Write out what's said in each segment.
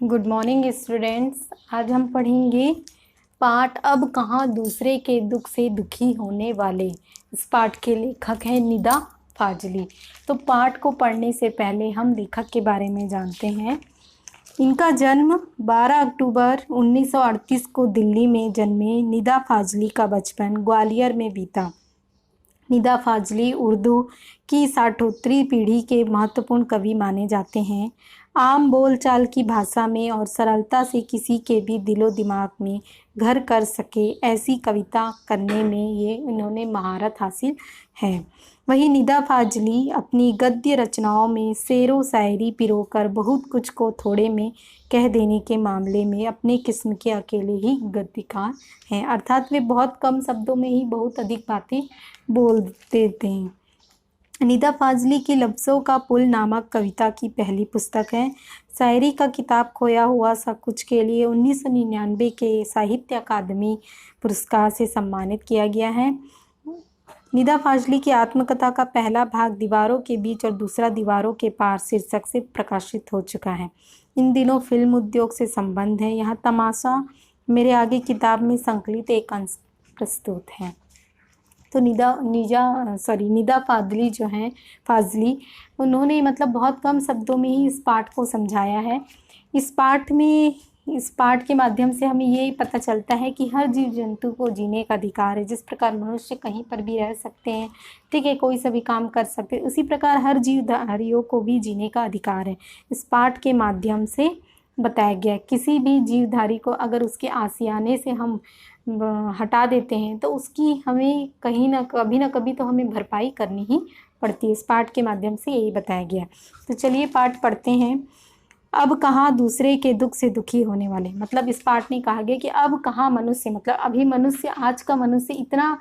Good morning students. आज हम पढ़ेंगे पाठ अब कहाँ दूसरे के दुख से दुखी होने वाले। इस पाठ के लेखक हैं निदा फाजली। तो पाठ को पढ़ने से पहले हम लेखक के बारे में जानते हैं। इनका जन्म 12 अक्टूबर 1938 को दिल्ली में जन्मे निदा फाजली का बचपन ग्वालियर में बीता। निदा फाजली उर्दू की साठोत्तरी पीढ़ी के महत्वपूर्ण कवि माने जाते हैं। आम बोलचाल की भाषा में और सरलता से किसी के भी दिलो दिमाग में घर कर सके ऐसी कविता करने में ये इन्होंने महारत हासिल है। वहीं निदा फाजली अपनी गद्य रचनाओं में शेरो शायरी पिरोकर बहुत कुछ को थोड़े में कह देने के मामले में अपने किस्म के अकेले ही गद्यकार हैं, अर्थात वे बहुत कम शब्दों में ही बहुत अधिक बातें बोल देते हैं। निदा फाजली की लफ्ज़ों का पुल नामक कविता की पहली पुस्तक है। शायरी का किताब खोया हुआ सा कुछ के लिए 1999 के साहित्य अकादमी पुरस्कार से सम्मानित किया गया है। निदा फाजली की आत्मकथा का पहला भाग दीवारों के बीच और दूसरा दीवारों के पार शीर्षक से प्रकाशित हो चुका है। इन दिनों फिल्म उद्योग से संबंध है। यहाँ तमाशा मेरे आगे किताब में संकलित एक अंश प्रस्तुत है। तो निदा फाजली जो हैं फाजली उन्होंने बहुत कम शब्दों में ही इस पाठ को समझाया है। इस पाठ के माध्यम से हमें ये पता चलता है कि हर जीव जंतु को जीने का अधिकार है। जिस प्रकार मनुष्य कहीं पर भी रह सकते हैं, ठीक है, कोई सा भी काम कर सकते हैं, उसी प्रकार हर जीवधारियों को भी जीने का अधिकार है। इस पाठ के माध्यम से बताया गया है किसी भी जीवधारी को अगर उसके आशियाने से हम हटा देते हैं तो उसकी हमें कहीं ना कभी तो हमें भरपाई करनी ही पड़ती है। इस पाठ के माध्यम से यही बताया गया। तो चलिए पाठ पढ़ते हैं। अब कहाँ दूसरे के दुख से दुखी होने वाले, इस पाठ में कहा गया कि अब कहाँ मनुष्य, अभी मनुष्य, आज का मनुष्य इतना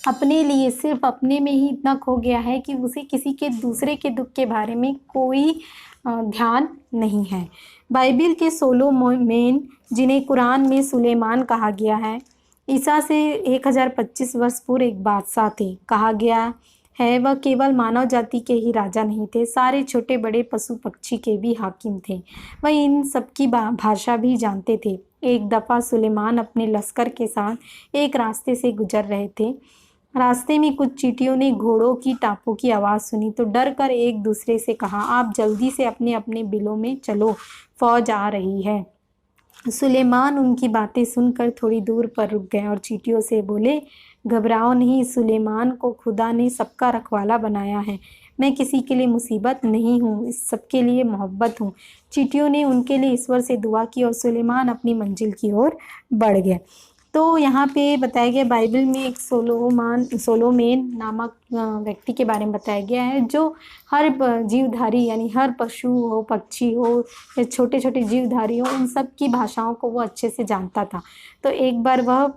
अपने लिए, सिर्फ अपने में ही इतना खो गया है कि उसे किसी के दूसरे के दुख के बारे में कोई ध्यान नहीं है। बाइबिल के सोलोमन, जिन्हें कुरान में सुलेमान कहा गया है, ईसा से 1025 वर्ष पूर्व एक बादशाह थे। कहा गया है वह केवल मानव जाति के ही राजा नहीं थे, सारे छोटे बड़े पशु पक्षी के भी हाकिम थे। वह इन सबकी भाषा भी जानते थे। एक दफ़ा सुलेमान अपने लश्कर के साथ एक रास्ते से गुजर रहे थे। रास्ते में कुछ चींटियों ने घोड़ों की टापों की आवाज़ सुनी तो डर कर एक दूसरे से कहा, आप जल्दी से अपने अपने बिलों में चलो, फौज आ रही है। सुलेमान उनकी बातें सुनकर थोड़ी दूर पर रुक गए और चींटियों से बोले, घबराओ नहीं, सुलेमान को खुदा ने सबका रखवाला बनाया है। मैं किसी के लिए मुसीबत नहीं हूँ, इस सबके लिए मोहब्बत हूँ। चींटियों ने उनके लिए ईश्वर से दुआ की और सुलेमान अपनी मंजिल की ओर बढ़ गए। तो यहाँ पे बताया गया बाइबल में एक सोलोमेन नामक व्यक्ति के बारे में बताया गया है, जो हर जीवधारी यानी हर पशु हो, पक्षी हो या छोटे छोटे जीवधारी हो, उन सब की भाषाओं को वो अच्छे से जानता था। तो एक बार वह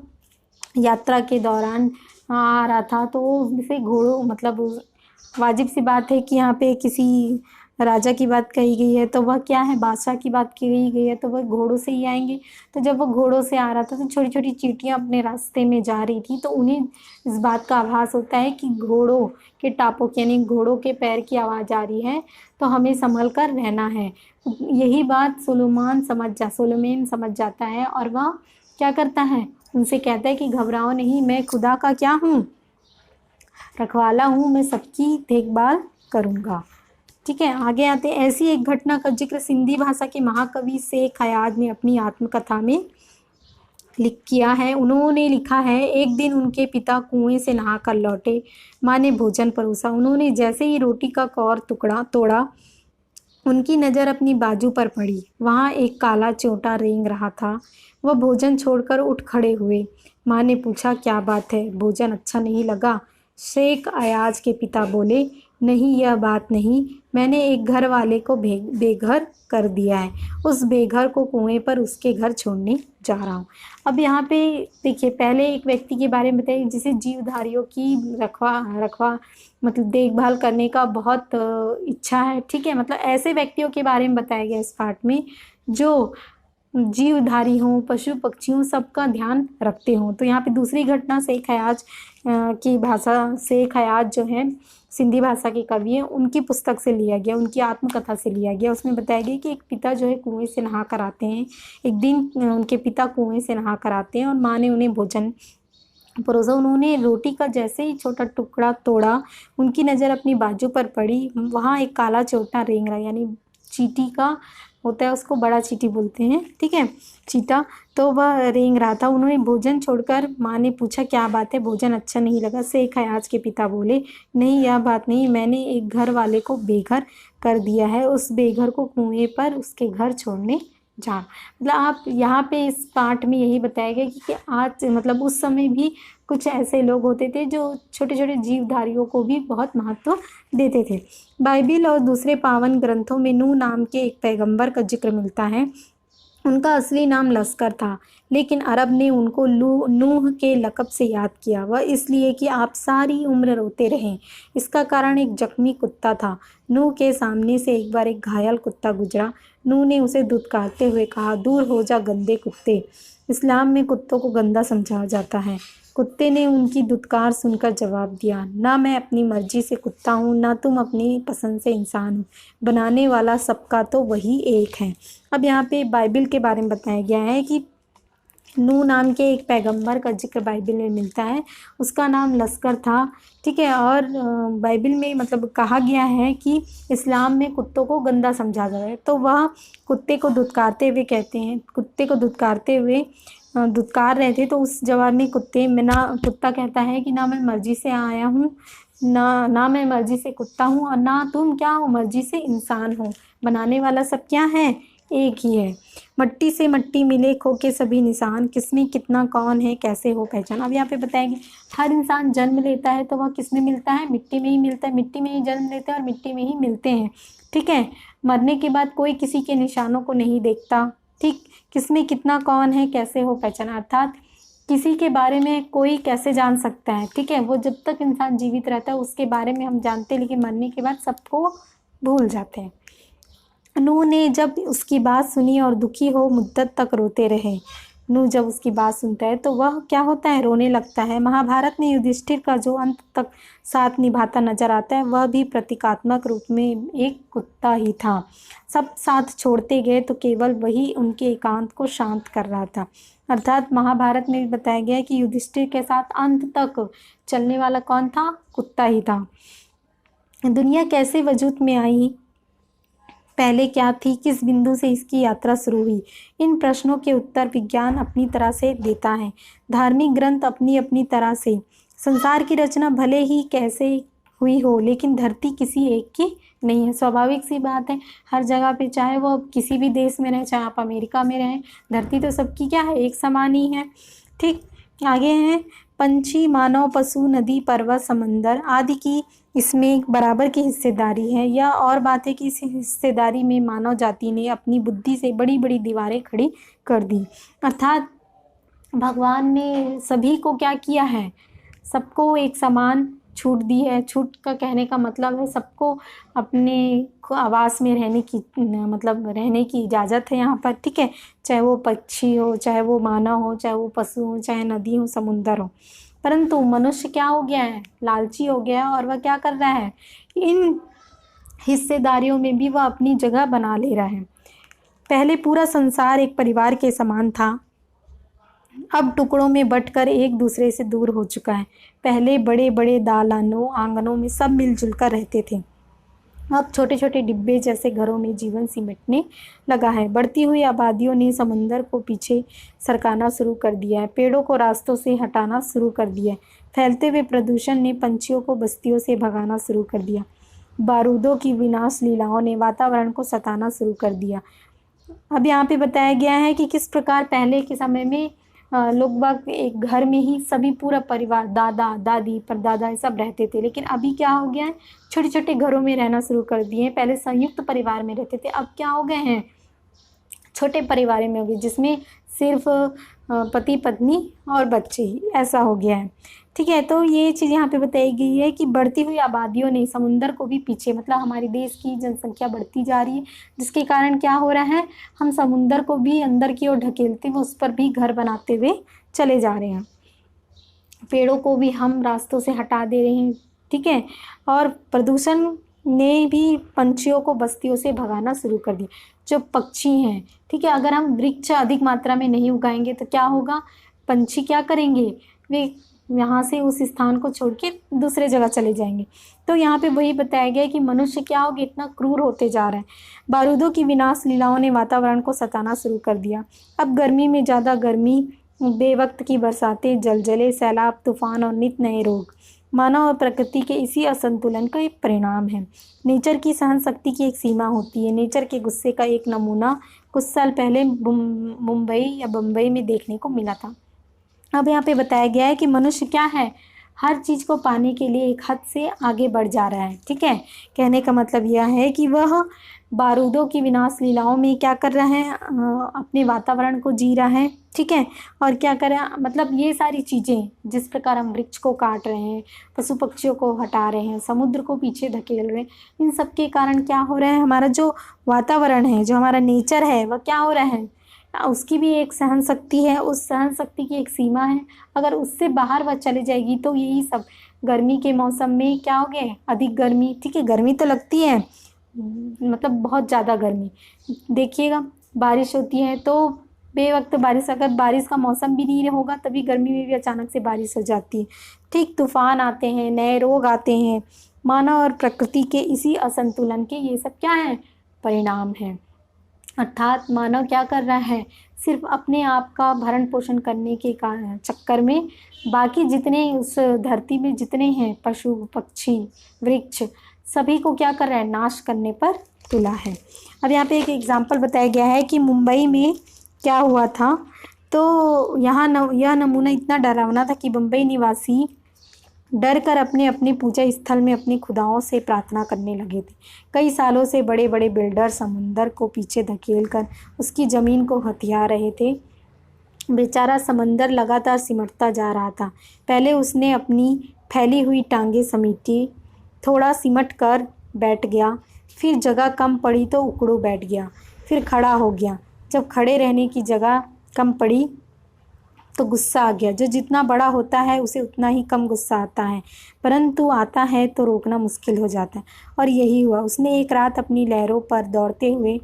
यात्रा के दौरान आ रहा था तो उसे घोड़ों, वाजिब सी बात है कि यहाँ पे किसी राजा की बात कही गई है तो वह क्या है, बादशाह की बात की गई है तो वह घोड़ों से ही आएंगे। तो जब वो घोड़ों से आ रहा था तो छोटी छोटी चींटियाँ अपने रास्ते में जा रही थी, तो उन्हें इस बात का आभास होता है कि घोड़ों के टापों की यानी घोड़ों के पैर की आवाज़ आ रही है, तो हमें संभल कर रहना है। यही बात सोलोमेन समझ जाता है और वह क्या करता है, उनसे कहता है कि घबराओ नहीं, मैं खुदा का क्या हूँ, रखवाला हूँ, मैं सबकी देखभाल करूँगा। ठीक है, आगे आते हैं। ऐसी एक घटना का जिक्र सिंधी भाषा के महाकवि शेख हयात ने अपनी आत्मकथा में किया है। उन्होंने लिखा है, एक दिन उनके पिता कुएं से नहाकर लौटे। माँ ने भोजन परोसा। उन्होंने जैसे ही रोटी का कौर टुकड़ा तोड़ा, उनकी नज़र अपनी बाजू पर पड़ी। वहाँ एक काला चोटा रेंग रहा था। वह भोजन छोड़कर उठ खड़े हुए। माँ ने पूछा, क्या बात है, भोजन अच्छा नहीं लगा? शेख अयाज के पिता बोले, नहीं, यह बात नहीं, मैंने एक घर वाले को बेघर कर दिया है। उस बेघर को कुएं पर उसके घर छोड़ने जा रहा हूँ। अब यहाँ पे देखिए, पहले एक व्यक्ति के बारे में बताइए जिसे जीवधारियों की देखभाल करने का बहुत इच्छा है। ठीक है, ऐसे व्यक्तियों के बारे में बताया गया इस पाठ में जो जीवधारी हों, पशु पक्षियों, सबका ध्यान रखते हों। तो यहाँ पे दूसरी घटना शेख हयाज की भाषा, शेख हयाज जो है सिंधी भाषा के कवि हैं, उनकी पुस्तक से लिया गया, उनकी आत्मकथा से लिया गया। उसमें बताया गया कि एक पिता जो है कुएं से नहा कर आते हैं। एक दिन उनके पिता कुएं से नहा कर आते हैं और माँ ने उन्हें भोजन परोसा। उन्होंने रोटी का जैसे ही छोटा टुकड़ा तोड़ा, उनकी नज़र अपनी बाजू पर पड़ी। वहाँ एक काला चोटा रेंग रहा, यानी चींटी का होता है, उसको बड़ा चींटी बोलते हैं, ठीक है, चीता। तो वह रेंग रहा था। उन्होंने भोजन छोड़कर, माँ ने पूछा क्या बात है, भोजन अच्छा नहीं लगा? शेख हयाज के पिता बोले, नहीं यह बात नहीं, मैंने एक घर वाले को बेघर कर दिया है, उस बेघर को कुएं पर उसके घर छोड़ने जा। मतलब आप यहाँ पे इस पाठ में यही बताया गया कि आज मतलब उस समय भी कुछ ऐसे लोग होते थे जो छोटे छोटे जीवधारियों को भी बहुत महत्व देते थे। बाइबिल और दूसरे पावन ग्रंथों में नूह नाम के एक पैगंबर का जिक्र मिलता है। उनका असली नाम लश्कर था, लेकिन अरब ने उनको नूह के लक़ब से याद किया। वह इसलिए कि आप सारी उम्र रोते रहें। इसका कारण एक जख्मी कुत्ता था। नूह के सामने से एक बार एक घायल कुत्ता गुजरा। नूह ने उसे धुतकारते हुए कहा, दूर हो जा गंदे कुत्ते। इस्लाम में कुत्तों को गंदा समझा जाता है। कुत्ते ने उनकी धुतकार सुनकर जवाब दिया, ना मैं अपनी मर्जी से कुत्ता हूँ, ना तुम अपनी पसंद से इंसान हो। बनाने वाला सबका तो वही एक है। अब यहाँ पे बाइबिल के बारे में बताया गया है कि नूह नाम के एक पैगंबर का जिक्र बाइबिल में मिलता है। उसका नाम लश्कर था, ठीक है। और बाइबिल में मतलब कहा गया है कि इस्लाम में कुत्तों को गंदा समझा जाए, तो वह कुत्ते को धुतकारते हुए कहते हैं, कुत्ते को धुतकारते हुए धुतकार रहे थे। तो उस जवाब में कुत्ता कहता है कि ना मैं मर्जी से आया हूँ, ना मैं मर्जी से कुत्ता हूँ, और ना तुम क्या हो, मर्जी से इंसान हो। बनाने वाला सब क्या है, एक ही है। मट्टी से मट्टी मिले खो के सभी निशान, किसमें कितना कौन है कैसे हो पहचान। अब यहाँ पे बताएंगे हर इंसान जन्म लेता है तो वह किसमें मिलता है, मिट्टी में ही मिलता है। मिट्टी में ही जन्म लेते हैं और मिट्टी में ही मिलते हैं, ठीक है। मरने के बाद कोई किसी के निशानों को नहीं देखता, ठीक। किसमें कितना कौन है कैसे हो पहचान, अर्थात किसी के बारे में कोई कैसे जान सकता है, ठीक है। वो जब तक इंसान जीवित रहता है उसके बारे में हम जानते हैं, लेकिन मरने के बाद सबको भूल जाते हैं। नूह ने जब उसकी बात सुनी और दुखी हो मुद्दत तक रोते रहे। नूह जब उसकी बात सुनता है तो वह क्या होता है, रोने लगता है। महाभारत में युधिष्ठिर का जो अंत तक साथ निभाता नजर आता है, वह भी प्रतीकात्मक रूप में एक कुत्ता ही था। सब साथ छोड़ते गए तो केवल वही उनके एकांत को शांत कर रहा था। अर्थात महाभारत में भी बताया गया है कि युधिष्ठिर के साथ अंत तक चलने वाला कौन था, कुत्ता ही था। दुनिया कैसे वजूद में आई, पहले क्या थी, किस बिंदु से इसकी यात्रा शुरू हुई, इन प्रश्नों के उत्तर विज्ञान अपनी तरह से देता है, धार्मिक ग्रंथ अपनी अपनी तरह से। संसार की रचना भले ही कैसे हुई हो, लेकिन धरती किसी एक की नहीं है। स्वाभाविक सी बात है, हर जगह पे चाहे वो किसी भी देश में रहे, चाहे आप अमेरिका में रहें, धरती तो सबकी क्या है, एक समान ही है, ठीक। आगे हैं पंछी, मानव, पशु, नदी, पर्वत, समंदर आदि की इसमें एक बराबर की हिस्सेदारी है। यह और बात है कि इस हिस्सेदारी में मानव जाति ने अपनी बुद्धि से बड़ी बड़ी दीवारें खड़ी कर दी। अर्थात भगवान ने सभी को क्या किया है, सबको एक समान छूट दी है। छूट का कहने का मतलब है सबको अपने आवास में रहने की मतलब रहने की इजाज़त है यहाँ पर, ठीक है। चाहे वो पक्षी हो, चाहे वो मानव हो, चाहे वो पशु हो, चाहे नदी हो, समुंदर हो। परंतु मनुष्य क्या हो गया है, लालची हो गया, और वह क्या कर रहा है, इन हिस्सेदारियों में भी वह अपनी जगह बना ले रहा है। पहले पूरा संसार एक परिवार के समान था, अब टुकड़ों में बंटकर एक दूसरे से दूर हो चुका है। पहले बड़े बड़े दालानों आंगनों में सब मिलजुल कर रहते थे, अब छोटे छोटे डिब्बे जैसे घरों में जीवन सिमटने लगा है। बढ़ती हुई आबादियों ने समंदर को पीछे सरकाना शुरू कर दिया है, पेड़ों को रास्तों से हटाना शुरू कर दिया है। फैलते हुए प्रदूषण ने पंछियों को बस्तियों से भगाना शुरू कर दिया। बारूदों की विनाश लीलाओं ने वातावरण को सताना शुरू कर दिया। अब यहाँ पे बताया गया है कि किस प्रकार पहले के समय में लोग बाग एक घर में ही सभी पूरा परिवार, दादा दादी परदादा सब रहते थे, लेकिन अभी क्या हो गया है, छोटे छोटे घरों में रहना शुरू कर दिए हैं। पहले संयुक्त परिवार में रहते थे, अब क्या हो गए हैं, छोटे परिवार में हो गए, जिसमें सिर्फ पति पत्नी और बच्चे ही, ऐसा हो गया है। ठीक है। तो ये चीज़ यहाँ पे बताई गई है कि बढ़ती हुई आबादियों ने समुंदर को भी पीछे, मतलब हमारे देश की जनसंख्या बढ़ती जा रही है, जिसके कारण क्या हो रहा है, हम समुंदर को भी अंदर की ओर ढकेलते हुए उस पर भी घर बनाते हुए चले जा रहे हैं। पेड़ों को भी हम रास्तों से हटा दे रहे हैं, ठीक है। और प्रदूषण ने भी पंछियों को बस्तियों से भगाना शुरू कर दिया। जो पक्षी हैं, ठीक है, अगर हम वृक्ष अधिक मात्रा में नहीं उगाएंगे तो क्या होगा, पंछी क्या करेंगे, वे यहाँ से उस स्थान को छोड़ के दूसरे जगह चले जाएंगे। तो यहाँ पे वही बताया गया है कि मनुष्य क्या हो गया, इतना क्रूर होते जा रहा है। बारूदों की विनाश लीलाओं ने वातावरण को सताना शुरू कर दिया। अब गर्मी में ज़्यादा गर्मी, बेवक्त की बरसातें, जलजले, सैलाब, तूफान और नित नए रोग मानव और प्रकृति के इसी असंतुलन का एक परिणाम है। नेचर की सहन शक्ति की एक सीमा होती है। नेचर के गुस्से का एक नमूना कुछ साल पहले मुंबई या बम्बई में देखने को मिला था। अब यहाँ पे बताया गया है कि मनुष्य क्या है, हर चीज़ को पाने के लिए एक हद से आगे बढ़ जा रहा है, ठीक है। कहने का मतलब यह है कि वह बारूदों की विनाश लीलाओं में क्या कर रहा है, अपने वातावरण को जी रहा है, ठीक है। और क्या कर रहा है, मतलब ये सारी चीज़ें, जिस प्रकार हम वृक्ष को काट रहे हैं, पशु पक्षियों को हटा रहे हैं, समुद्र को पीछे धकेल रहे हैं, इन सब के कारण क्या हो रहा है, हमारा जो वातावरण है, जो हमारा नेचर है, वह क्या हो रहा है, उसकी भी एक सहन शक्ति है, उस सहन शक्ति की एक सीमा है। अगर उससे बाहर वह चली जाएगी तो यही सब गर्मी के मौसम में क्या हो गया, अधिक गर्मी, ठीक है, गर्मी तो लगती है, मतलब बहुत ज़्यादा गर्मी। देखिएगा बारिश होती है तो बेवक्त बारिश, अगर बारिश का मौसम भी नहीं होगा तभी गर्मी में भी अचानक से बारिश हो जाती है, ठीक। तूफान आते हैं, नए रोग आते हैं, मानव और प्रकृति के इसी असंतुलन के ये सब क्या है, परिणाम है। अर्थात मानव क्या कर रहा है, सिर्फ अपने आप का भरण पोषण करने के चक्कर में बाकी जितने उस धरती में जितने हैं पशु पक्षी वृक्ष, सभी को क्या कर रहा है, नाश करने पर तुला है। अब यहाँ पे एक एग्जाम्पल बताया गया है कि मुंबई में क्या हुआ था। तो यहाँ यह नमूना इतना डरावना था कि मुंबई निवासी डर कर अपने अपने पूजा स्थल में अपने खुदाओं से प्रार्थना करने लगे थे। कई सालों से बड़े बड़े बिल्डर समुंदर को पीछे धकेल कर उसकी ज़मीन को हथिया रहे थे। बेचारा समंदर लगातार सिमटता जा रहा था। पहले उसने अपनी फैली हुई टांगें समेटी, थोड़ा सिमट कर बैठ गया, फिर जगह कम पड़ी तो उकड़ू बैठ गया, फिर खड़ा हो गया। जब खड़े रहने की जगह कम पड़ी तो गुस्सा आ गया। जो जितना बड़ा होता है उसे उतना ही कम गुस्सा आता है, परंतु आता है तो रोकना मुश्किल हो जाता है। और यही हुआ। उसने एक रात अपनी लहरों पर दौड़ते हुए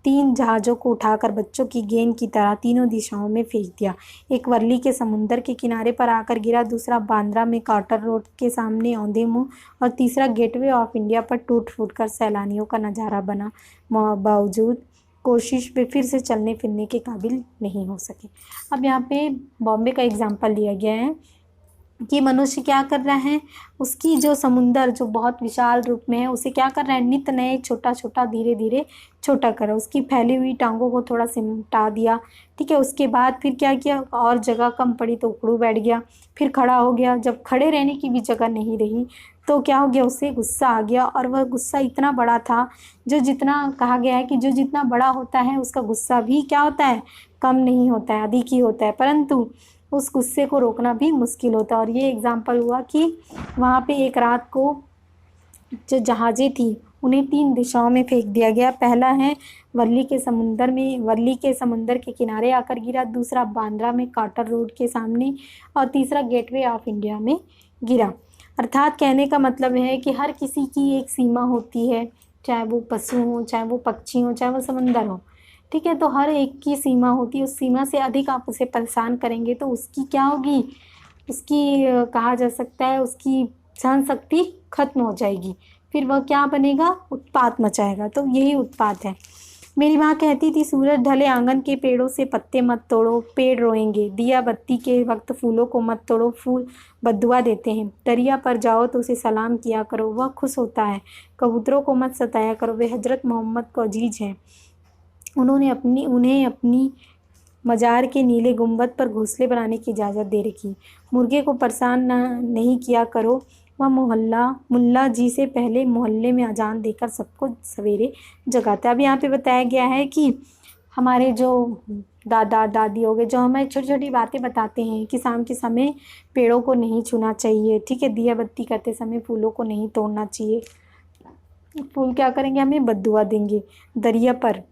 3 जहाज़ों को उठाकर बच्चों की गेंद की तरह तीनों दिशाओं में फेंक दिया। एक वर्ली के समुंदर के किनारे पर आकर गिरा, दूसरा बांद्रा में कार्टर रोड के सामने औंधे मुँह, और तीसरा गेटवे ऑफ इंडिया पर टूट फूट कर सैलानियों का नज़ारा बना। बावजूद कोशिश पे फिर से चलने फिरने के काबिल नहीं हो सके। अब यहाँ पे बॉम्बे का एग्जाम्पल लिया गया है कि मनुष्य क्या कर रहा है, उसकी जो समुंदर जो बहुत विशाल रूप में है उसे क्या कर रहा है, नित नए छोटा छोटा धीरे धीरे छोटा कर रहा है। उसकी फैली हुई टांगों को थोड़ा सिमटा दिया, ठीक है। उसके बाद फिर क्या किया, और जगह कम पड़ी तो उकड़ू बैठ गया, फिर खड़ा हो गया। जब खड़े रहने की भी जगह नहीं रही तो क्या हो गया, उसे गुस्सा आ गया। और वह गुस्सा इतना बड़ा था, जो जितना कहा गया है कि जो जितना बड़ा होता है उसका गुस्सा भी क्या होता है, कम नहीं होता है, अधिक ही होता है, परंतु उस गुस्से को रोकना भी मुश्किल होता है। और ये एग्जाम्पल हुआ कि वहाँ पे एक रात को जो जहाज़ें थी उन्हें 3 दिशाओं में फेंक दिया गया। पहला है वर्ली के समुंदर के किनारे आकर गिरा, दूसरा बांद्रा में कार्टर रोड के सामने, और तीसरा गेटवे ऑफ इंडिया में गिरा। अर्थात कहने का मतलब है कि हर किसी की एक सीमा होती है, चाहे वो पशु हो, चाहे वो पक्षी हो, चाहे वो समंदर हो, ठीक है। तो हर एक की सीमा होती है, उस सीमा से अधिक आप उसे परेशान करेंगे तो उसकी क्या होगी, उसकी कहा जा सकता है उसकी सहन शक्ति खत्म हो जाएगी, फिर वह क्या बनेगा, उत्पात मचाएगा। तो यही उत्पात है। मेरी माँ कहती थी, सूरज ढले आंगन के पेड़ों से पत्ते मत तोड़ो, पेड़ रोएंगे। दिया बत्ती के वक्त फूलों को मत तोड़ो, फूल बद्दुआ देते हैं। दरिया पर जाओ तो उसे सलाम किया करो, वह खुश होता है। कबूतरों को मत सताया करो, वे हजरत मोहम्मद को अजीज हैं, उन्हें अपनी मजार के नीले गुंबद पर घोंसले बनाने की इजाज़त दे रखी। मुर्गे को परेशान नहीं किया करो, वह मुल्ला जी से पहले मोहल्ले में अजान देकर सबको सवेरे जगाता है। अब यहाँ पे बताया गया है कि हमारे जो दादा दादी हो गए, जो हमें छोटी छोटी बातें बताते हैं कि शाम के समय पेड़ों को नहीं छूना चाहिए, ठीक है, दिया बत्ती करते समय फूलों को नहीं तोड़ना चाहिए, फूल क्या करेंगे, हमें बद्दुआ देंगे। दरिया पर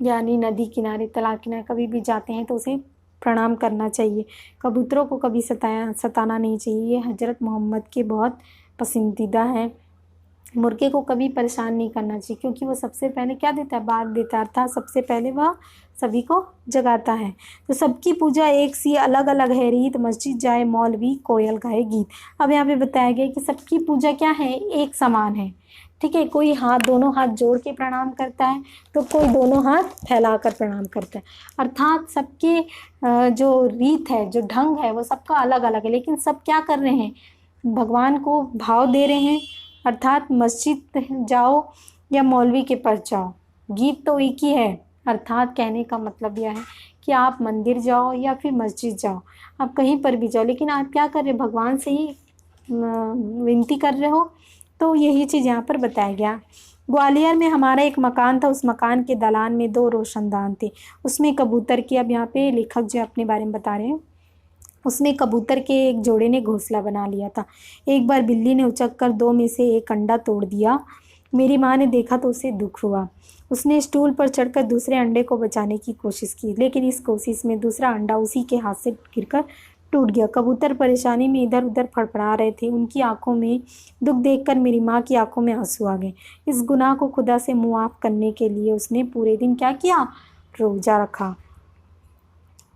यानी नदी किनारे, तालाब किनारे कभी भी जाते हैं तो उसे प्रणाम करना चाहिए। कबूतरों को कभी सताना नहीं चाहिए, ये हज़रत मोहम्मद के बहुत पसंदीदा है। मुर्गे को कभी परेशान नहीं करना चाहिए, क्योंकि वो सबसे पहले क्या देता है, बाग देता है, अर्थात सबसे पहले वह सभी को जगाता है। तो सबकी पूजा एक सी अलग अलग है रीत, मस्जिद जाए मौलवी कोयल गाए गीत। अब यहाँ पे बताया गया कि सबकी पूजा क्या है, एक समान है, ठीक है। कोई दोनों हाथ जोड़ के प्रणाम करता है, तो कोई दोनों हाथ फैलाकर प्रणाम करता है। अर्थात सबके जो रीत है, जो ढंग है, वो सबका अलग अलग है, लेकिन सब क्या कर रहे हैं, भगवान को भाव दे रहे हैं। अर्थात मस्जिद जाओ या मौलवी के पास जाओ, गीत तो एक ही है। अर्थात कहने का मतलब यह है कि आप मंदिर जाओ या फिर मस्जिद जाओ, आप कहीं पर भी जाओ, लेकिन आप क्या कर रहे हो, भगवान से ही विनती कर रहे हो। तो यही चीज़ यहाँ पर बताया गया। ग्वालियर में हमारा एक मकान था, उस मकान के दालान में 2 रोशनदान थे, उसमें कबूतर की, अब यहाँ पे लेखक जो अपने बारे में बता रहे हैं, उसमें कबूतर के एक जोड़े ने घोंसला बना लिया था। एक बार बिल्ली ने उचक कर 2 में से एक अंडा तोड़ दिया। मेरी माँ ने देखा तो उसे दुख हुआ। उसने स्टूल पर चढ़कर दूसरे अंडे को बचाने की कोशिश की, लेकिन इस कोशिश में दूसरा अंडा उसी के हाथ से गिरकर टूट गया। कबूतर परेशानी में इधर उधर फड़फड़ा रहे थे। उनकी आंखों में दुख देखकर मेरी माँ की आंखों में आंसू आ गए। इस गुनाह को खुदा से मुआफ़ करने के लिए उसने पूरे दिन क्या किया, रोज़ा रखा।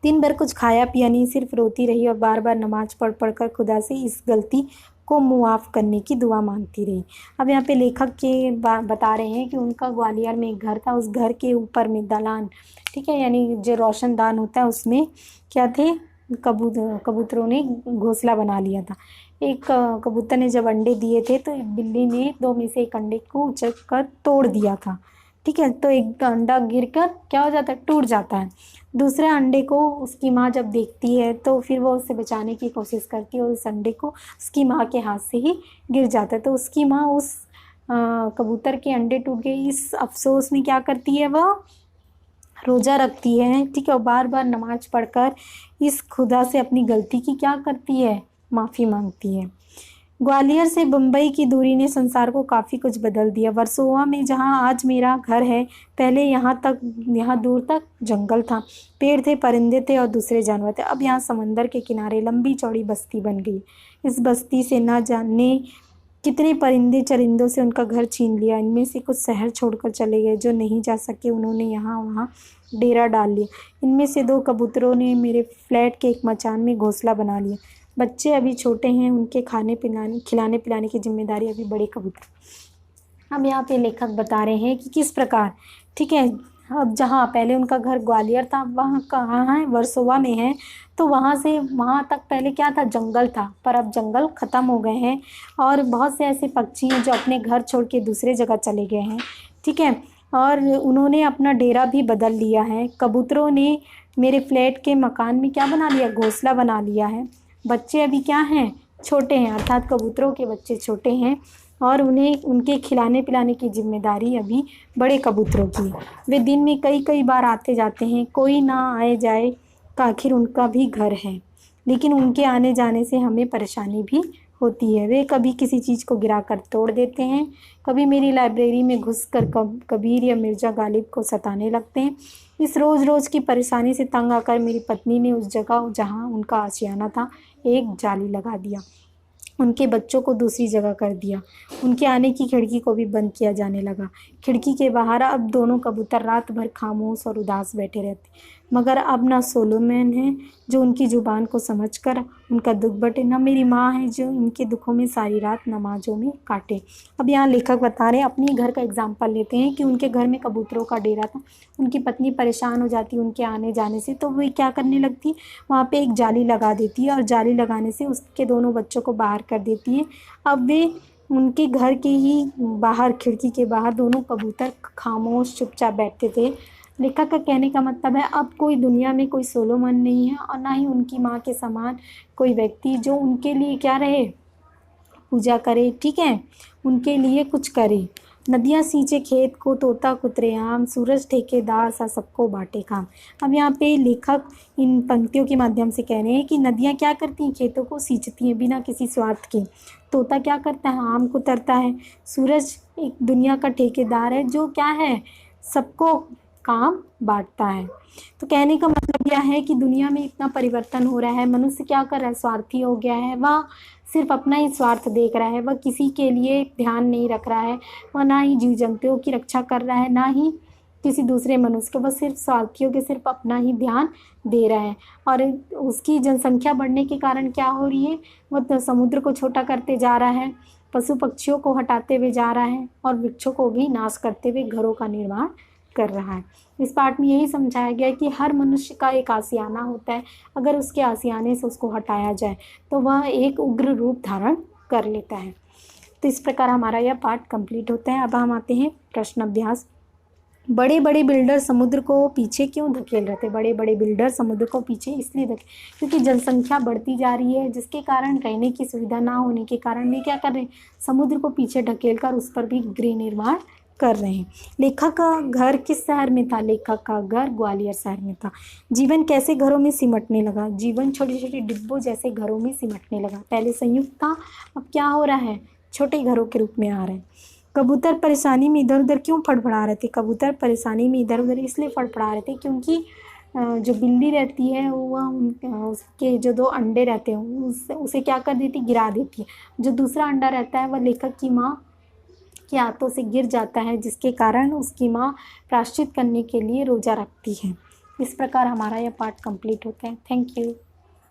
दिन भर कुछ खाया पिया नहीं, सिर्फ रोती रही और बार बार नमाज पढ़ पढ़ कर खुदा से इस गलती को मुआफ़ करने की दुआ मांगती रही। अब यहाँ पे लेखक के बता रहे हैं कि उनका ग्वालियर में एक घर था, उस घर के ऊपर में दालान, ठीक है, यानी जो रोशनदान होता है उसमें क्या थे, कबूतरों ने घोंसला बना लिया था। एक कबूतर ने जब अंडे दिए थे तो बिल्ली ने 2 में से एक अंडे को उचक कर तोड़ दिया था, ठीक है। तो एक अंडा गिरकर क्या हो जाता है, टूट जाता है। दूसरे अंडे को उसकी माँ जब देखती है तो फिर वो उसे बचाने की कोशिश करती है और उस अंडे को उसकी माँ के हाथ से ही गिर जाता है। तो उसकी माँ उस कबूतर के अंडे टूट गए इस अफसोस में क्या करती है, वह रोज़ा रखती है, ठीक है, और बार बार नमाज पढ़कर इस खुदा से अपनी गलती की क्या करती है, माफ़ी मांगती है। ग्वालियर से बम्बई की दूरी ने संसार को काफ़ी कुछ बदल दिया। वर्सोवा में जहाँ आज मेरा घर है, पहले यहाँ दूर तक जंगल था, पेड़ थे, परिंदे थे और दूसरे जानवर थे। अब यहाँ समंदर के किनारे लंबी चौड़ी बस्ती बन गई। इस बस्ती से ना जाने कितने परिंदे चरिंदों से उनका घर छीन लिया। इनमें से कुछ शहर छोड़कर चले गए, जो नहीं जा सके उन्होंने यहाँ वहाँ डेरा डाल लिया। इनमें से 2 कबूतरों ने मेरे फ्लैट के एक मचान में घोंसला बना लिया। बच्चे अभी छोटे हैं, उनके खिलाने पिलाने की जिम्मेदारी अभी बड़े कबूतर। अब यहाँ पे लेखक बता रहे हैं कि किस प्रकार, ठीक है, अब जहाँ पहले उनका घर ग्वालियर था, वहाँ कहाँ है, वर्सोवा में है। तो वहाँ से वहाँ तक पहले क्या था, जंगल था, पर अब जंगल ख़त्म हो गए हैं और बहुत से ऐसे पक्षी हैं जो अपने घर छोड़ के दूसरे जगह चले गए हैं, ठीक है, और उन्होंने अपना डेरा भी बदल लिया है। कबूतरों ने मेरे फ्लैट के मकान में क्या बना लिया, घोंसला बना लिया है। बच्चे अभी क्या हैं, छोटे हैं, अर्थात कबूतरों के बच्चे छोटे हैं और उन्हें उनके खिलाने पिलाने की जिम्मेदारी अभी बड़े कबूतरों की। वे दिन में कई कई बार आते जाते हैं, कोई ना आए जाए का आखिर उनका भी घर है, लेकिन उनके आने जाने से हमें परेशानी भी होती है। वे कभी किसी चीज़ को गिराकर तोड़ देते हैं, कभी मेरी लाइब्रेरी में घुसकर कबीर या मिर्ज़ा गालिब को सताने लगते हैं। इस रोज़ रोज़ की परेशानी से तंग आकर मेरी पत्नी ने उस जगह जहाँ उनका आशियाना था एक जाली लगा दिया, उनके बच्चों को दूसरी जगह कर दिया। उनके आने की खिड़की को भी बंद किया जाने लगा। खिड़की के बाहर अब दोनों कबूतर रात भर खामोश और उदास बैठे रहते, मगर अब ना सोलोमन है जो उनकी ज़ुबान को समझकर उनका दुख बटे, ना मेरी माँ है जो इनके दुखों में सारी रात नमाज़ों में काटे। अब यहाँ लेखक बता रहे हैं, अपने घर का एग्जाम्पल लेते हैं कि उनके घर में कबूतरों का डेरा था। उनकी पत्नी परेशान हो जाती उनके आने जाने से, तो वो क्या करने लगती, वहाँ पे एक जाली लगा देती है और जाली लगाने से उसके दोनों बच्चों को बाहर कर देती है। अब वे उनके घर के ही बाहर, खिड़की के बाहर दोनों कबूतर खामोश चुपचाप बैठते थे। लेखक का कहने का मतलब है, अब कोई दुनिया में कोई सोलोमन नहीं है और ना ही उनकी माँ के समान कोई व्यक्ति जो उनके लिए क्या रहे, पूजा करे, ठीक है, उनके लिए कुछ करे। नदियाँ सींचे खेत को, तोता कुतरे आम, सूरज ठेकेदार सा सबको बाँटे काम। अब यहाँ पे लेखक इन पंक्तियों के माध्यम से कह रहे हैं कि नदियाँ क्या करती हैं, खेतों को सींचती हैं बिना किसी स्वार्थ के। तोता क्या करता है, आम को तरता है। सूरज एक दुनिया का ठेकेदार है जो क्या है, सबको काम बाँटता है। तो कहने का मतलब यह है कि दुनिया में इतना परिवर्तन हो रहा है, मनुष्य क्या कर रहा है, स्वार्थी हो गया है। वह सिर्फ अपना ही स्वार्थ देख रहा है, वह किसी के लिए ध्यान नहीं रख रहा है, वह ना ही जीव जंतुओं की रक्षा कर रहा है, ना ही किसी दूसरे मनुष्य को, वह सिर्फ स्वार्थियों के सिर्फ अपना ही ध्यान दे रहा है। और उसकी जनसंख्या बढ़ने के कारण क्या हो रही है, वह तो समुद्र को छोटा करते जा रहा है, पशु पक्षियों को हटाते हुए जा रहा है और वृक्षों को भी नाश करते हुए घरों का निर्माण कर रहा है। इस पाठ में यही समझाया गया है कि हर मनुष्य का एक आशियाना होता है, अगर उसके आशियाने से उसको हटाया जाए तो वह एक उग्र रूप धारण कर लेता है। तो इस प्रकार हमारा यह पाठ कंप्लीट होता है। अब हम आते हैं प्रश्न अभ्यास। बड़े बड़े बिल्डर समुद्र को पीछे क्यों धकेल रहे थे? बड़े बड़े बिल्डर समुद्र को पीछे इसलिए क्योंकि जनसंख्या बढ़ती जा रही है, जिसके कारण रहने की सुविधा ना होने के कारण वे क्या कर रहे हैं, समुद्र को पीछे ढकेल कर उस पर भी गृह निर्माण कर रहे हैं। लेखक का घर किस शहर में था? लेखक का घर ग्वालियर शहर में था। जीवन कैसे घरों में सिमटने लगा? जीवन छोटे छोटे डिब्बों जैसे घरों में सिमटने लगा। पहले संयुक्त था, अब क्या हो रहा है, छोटे घरों के रूप में आ रहे हैं। कबूतर परेशानी में इधर उधर क्यों फड़फड़ा रहे थे? कबूतर परेशानी में इधर उधर इसलिए फड़फड़ा रहे थे क्योंकि जो बिल्ली रहती है वह उसके जो 2 अंडे रहते हैं उसे क्या कर देती, गिरा देती है। जो दूसरा अंडा रहता है वह लेखक की माँ के हाथों से गिर जाता है, जिसके कारण उसकी माँ प्रायश्चित करने के लिए रोज़ा रखती है। इस प्रकार हमारा यह पाठ कंप्लीट होता है। Thank you.